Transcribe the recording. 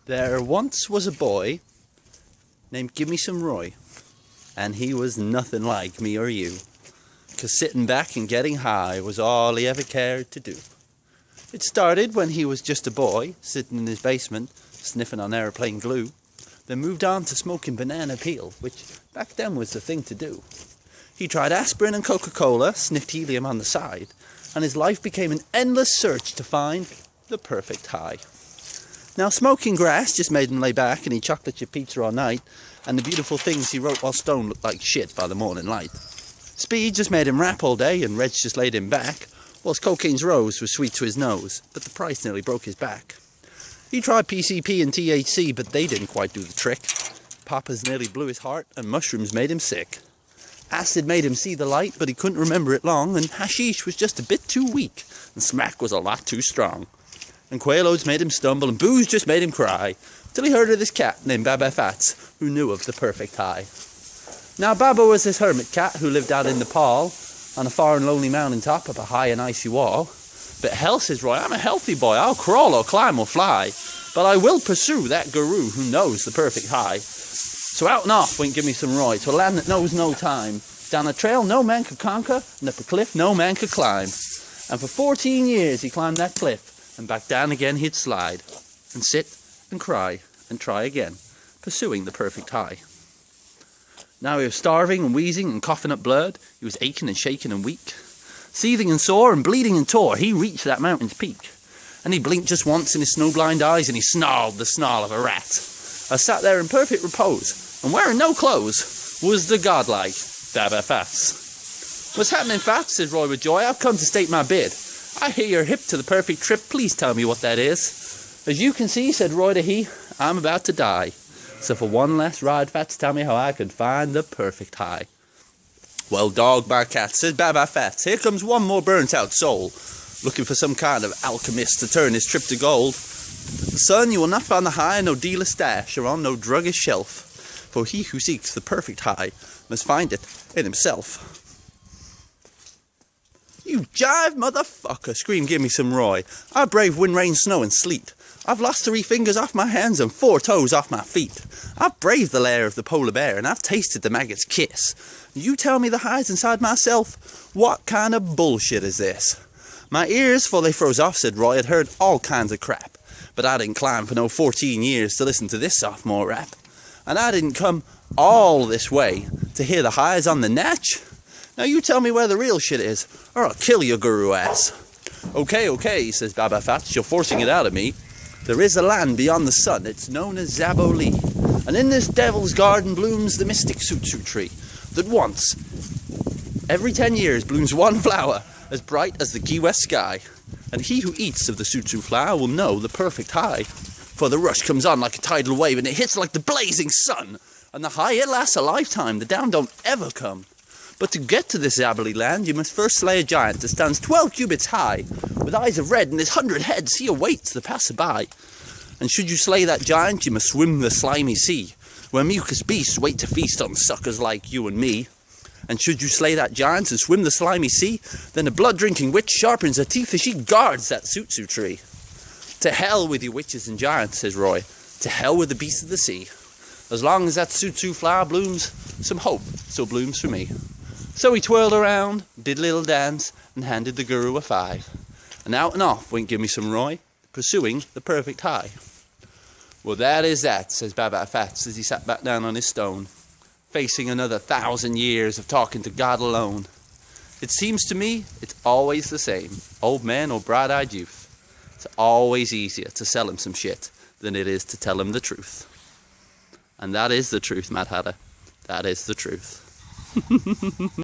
There once was a boy named Gimme Some Roy, and he was nothing like me or you, 'cause sitting back and getting high was all he ever cared to do. It started when he was just a boy, sitting in his basement, sniffing on airplane glue, then moved on to smoking banana peel, which back then was the thing to do. He tried aspirin and Coca-Cola, sniffed helium on the side, and his life became an endless search to find the perfect high. Now, smoking grass just made him lay back and eat chocolate chip pizza all night, and the beautiful things he wrote while stoned looked like shit by the morning light. Speed just made him rap all day, and Reg just laid him back, whilst cocaine's rose was sweet to his nose, but the price nearly broke his back. He tried PCP and THC, but they didn't quite do the trick. Papas nearly blew his heart, and mushrooms made him sick. Acid made him see the light, but he couldn't remember it long, and hashish was just a bit too weak, and smack was a lot too strong. And Quaaludes made him stumble, and booze just made him cry, till he heard of this cat named Baba Fats, who knew of the perfect high. Now Baba was this hermit cat who lived out in Nepal, on a far and lonely mountain top up a high and icy wall. But hell, says Roy, I'm a healthy boy, I'll crawl or climb or fly, but I will pursue that guru who knows the perfect high. So out and off went Gimme Some Roy, to a land that knows no time, down a trail no man could conquer, and up a cliff no man could climb. And for 14 years he climbed that cliff, and back down again he'd slide, and sit, and cry, and try again, pursuing the perfect high. Now he was starving and wheezing and coughing up blood, he was aching and shaking and weak. Seething and sore and bleeding and tore, he reached that mountain's peak. And he blinked just once in his snow-blind eyes, and he snarled the snarl of a rat. I sat there in perfect repose, and wearing no clothes, was the godlike Baba Fats. "What's happening, Fats?" said Roy with joy. "I've come to state my bid. I hear you're hip to the perfect trip, please tell me what that is." "As you can see," said Roy to he, "I'm about to die. So for one last ride, Fats, tell me how I could find the perfect high." "Well, dog my cat," says Baba Fats, "here comes one more burnt out soul, looking for some kind of alchemist to turn his trip to gold. Son, you will not find the high in no dealer's stash or on no druggist's shelf, for he who seeks the perfect high must find it in himself." "You jive motherfucker," screamed Gimme Some Roy. "I brave wind, rain, snow, and sleet. I've lost 3 fingers off my hands and 4 toes off my feet. I've braved the lair of the polar bear, and I've tasted the maggot's kiss. You tell me the high's inside myself? What kind of bullshit is this?" "My ears, for they froze off," said Roy, "had heard all kinds of crap, but I didn't climb for no 14 years to listen to this sophomore rap. And I didn't come all this way to hear the highs on the natch. Now you tell me where the real shit is, or I'll kill your guru ass." Okay, says Baba Fats, "you're forcing it out of me. There is a land beyond the sun, it's known as Zaboli. And in this devil's garden blooms the mystic Sutsu tree, that once, every 10 years, blooms one flower as bright as the Key West sky. And he who eats of the Sutsu flower will know the perfect high. For the rush comes on like a tidal wave, and it hits like the blazing sun. And the high, it lasts a lifetime, the down don't ever come. But to get to this Zaboli land, you must first slay a giant that stands 12 cubits high. With eyes of red and his 100 heads, he awaits the passerby. And should you slay that giant, you must swim the slimy sea, where mucus beasts wait to feast on suckers like you and me. And should you slay that giant and swim the slimy sea, then a blood-drinking witch sharpens her teeth as she guards that Sutsu tree. To hell with you witches and giants, says Roy. To hell with the beasts of the sea. As long as that Sutsu flower blooms, some hope still blooms for me. So he twirled around, did a little dance, and handed the guru a 5. And out and off went Gimme Some Roy, pursuing the perfect high. "Well, that is that," says Baba Fats as he sat back down on his stone, facing another 1,000 years of talking to God alone. "It seems to me it's always the same, old man or bright-eyed youth. It's always easier to sell him some shit than it is to tell him the truth." And that is the truth, Mad Hatter. That is the truth.